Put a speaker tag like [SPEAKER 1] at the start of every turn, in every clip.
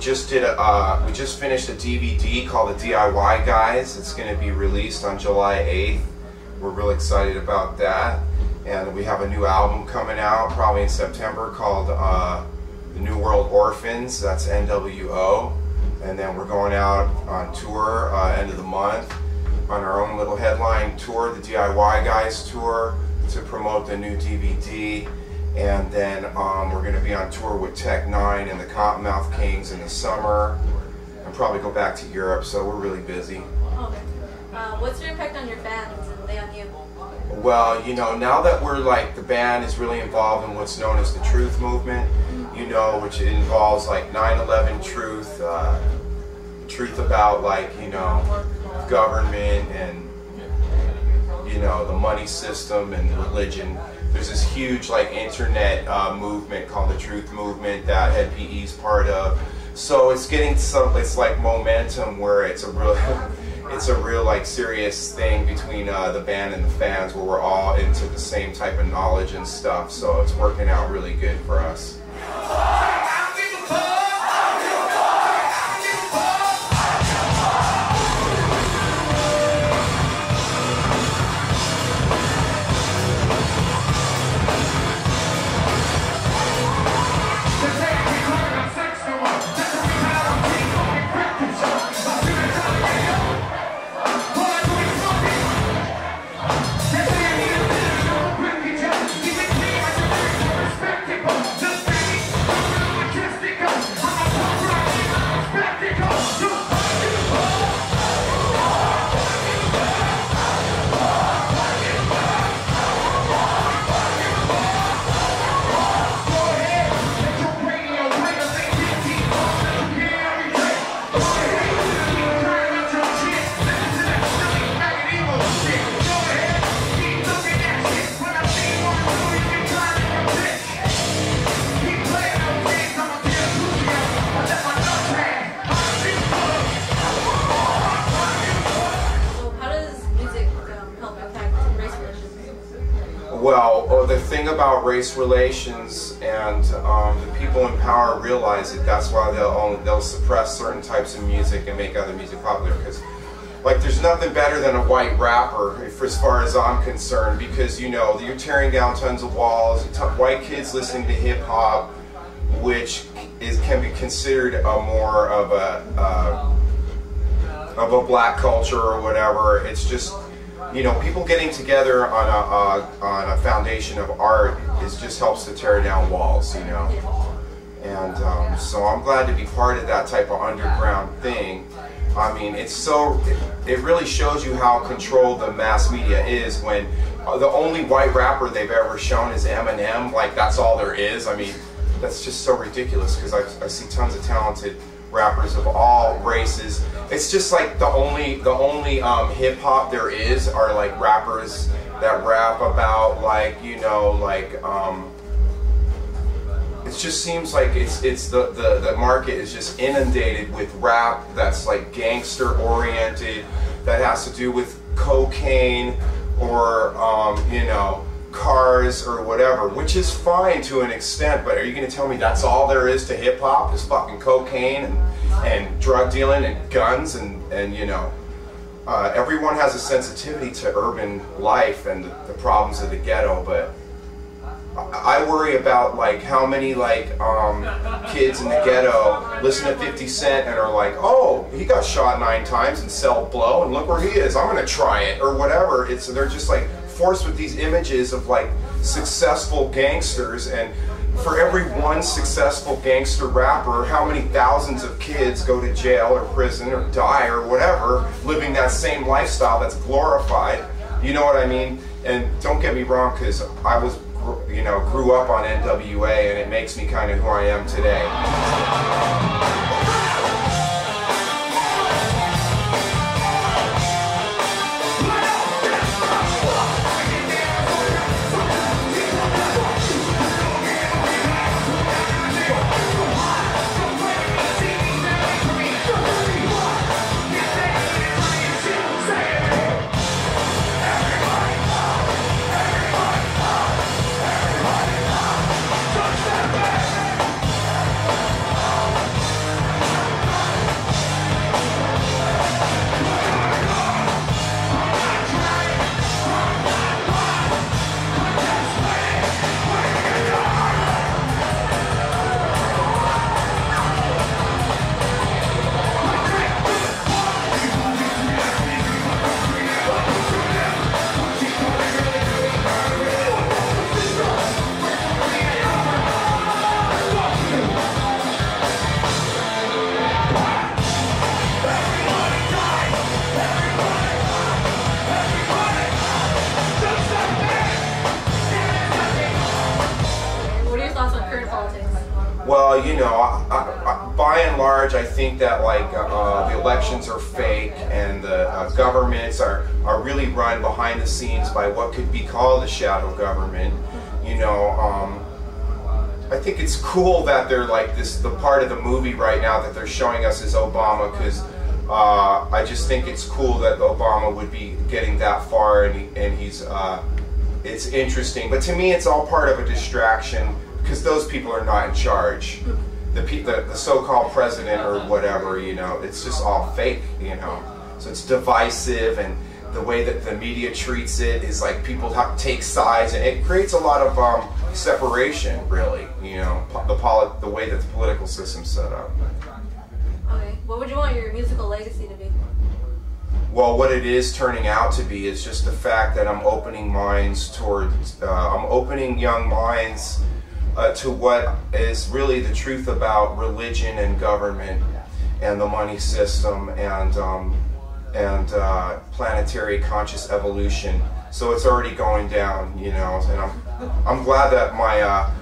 [SPEAKER 1] just finished a DVD called The DIY Guys. It's going to be released on July 8th. We're really excited about that. And we have a new album coming out probably in September called The New World Orphans. That's NWO. And then we're going out on tour end of the month on our own little headline tour, the DIY Guys tour, to promote the new DVD. And then we're going to be on tour with Tech 9 and the Cottonmouth Kings in the summer, and probably go back to Europe, so we're really busy.
[SPEAKER 2] Okay. What's your impact on your fans and they on you?
[SPEAKER 1] Well, you know, now that we're like, the band is really involved in what's known as the Truth Movement, you know, which involves like 9/11 truth, truth about like, you know, government and, you know, the money system and religion. There's this huge like internet movement called the Truth Movement that HED PE is part of. So it's getting it's like momentum where it's a real like serious thing between the band and the fans, where we're all into the same type of knowledge and stuff. So it's working out really good for us. Well, the thing about race relations, and the people in power realize it. That's why they'll suppress certain types of music and make other music popular. Because, like, there's nothing better than a white rapper, as far as I'm concerned. Because, you know, you're tearing down tons of walls. White kids listening to hip hop, which can be considered a more of a black culture or whatever. It's just, you know, people getting together on a foundation of art just helps to tear down walls, you know. And so I'm glad to be part of that type of underground thing. I mean, it really shows you how controlled the mass media is when the only white rapper they've ever shown is Eminem. Like, that's all there is. I mean, that's just so ridiculous, because I see tons of talented rappers of all races. It's just like the only hip hop there is are like rappers that rap about, like, you know, like it just seems like the market is just inundated with rap that's like gangster oriented, that has to do with cocaine or you know, cars or whatever, which is fine to an extent, but are you going to tell me that's all there is to hip hop, is fucking cocaine and drug dealing and guns and you know, everyone has a sensitivity to urban life and the problems of the ghetto, but I worry about like how many like kids in the ghetto listen to 50 Cent and are like, oh, he got shot 9 times and cell blow and look where he is, I'm gonna try it, or whatever. They're just like forced with these images of like successful gangsters, and for every one successful gangster rapper, how many thousands of kids go to jail or prison or die or whatever, living that same lifestyle that's glorified, you know what I mean? And don't get me wrong, because I was, you know, grew up on NWA, and it makes me kind of who I am today. Well, you know, by and large, I think that like the elections are fake, and the governments are really run behind the scenes by what could be called a shadow government. You know, I think it's cool that they're like this. The part of the movie right now that they're showing us is Obama, because I just think it's cool that Obama would be getting that far, and he's. It's interesting, but to me, it's all part of a distraction, because those people are not in charge. The so-called president or whatever, you know, it's just all fake, you know. So it's divisive, and the way that the media treats it is like people have to take sides, and it creates a lot of separation, really, you know, the way that the political system's set up.
[SPEAKER 2] Okay, what would you want your musical legacy to be?
[SPEAKER 1] Well, what it is turning out to be is just the fact that I'm opening minds towards, I'm opening young minds to what is really the truth about religion and government and the money system and planetary conscious evolution. So it's already going down, you know, and I'm glad that my,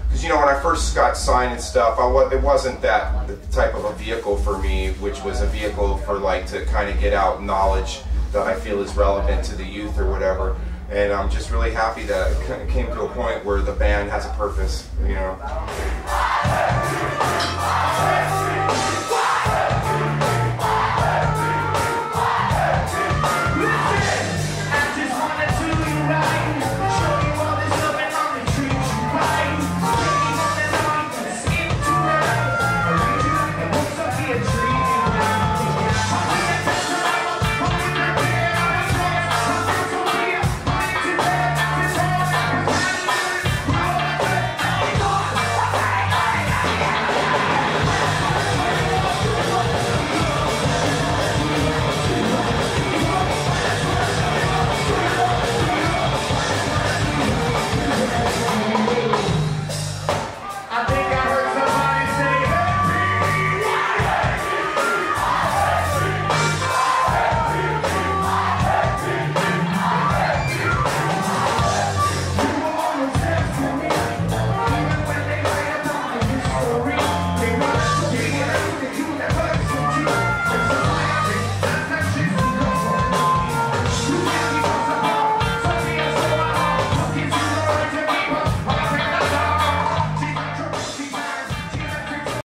[SPEAKER 1] because you know, when I first got signed and stuff, it wasn't that the type of a vehicle for me, which was a vehicle for like to kind of get out knowledge that I feel is relevant to the youth or whatever. And I'm just really happy that it came to a point where the band has a purpose, you know.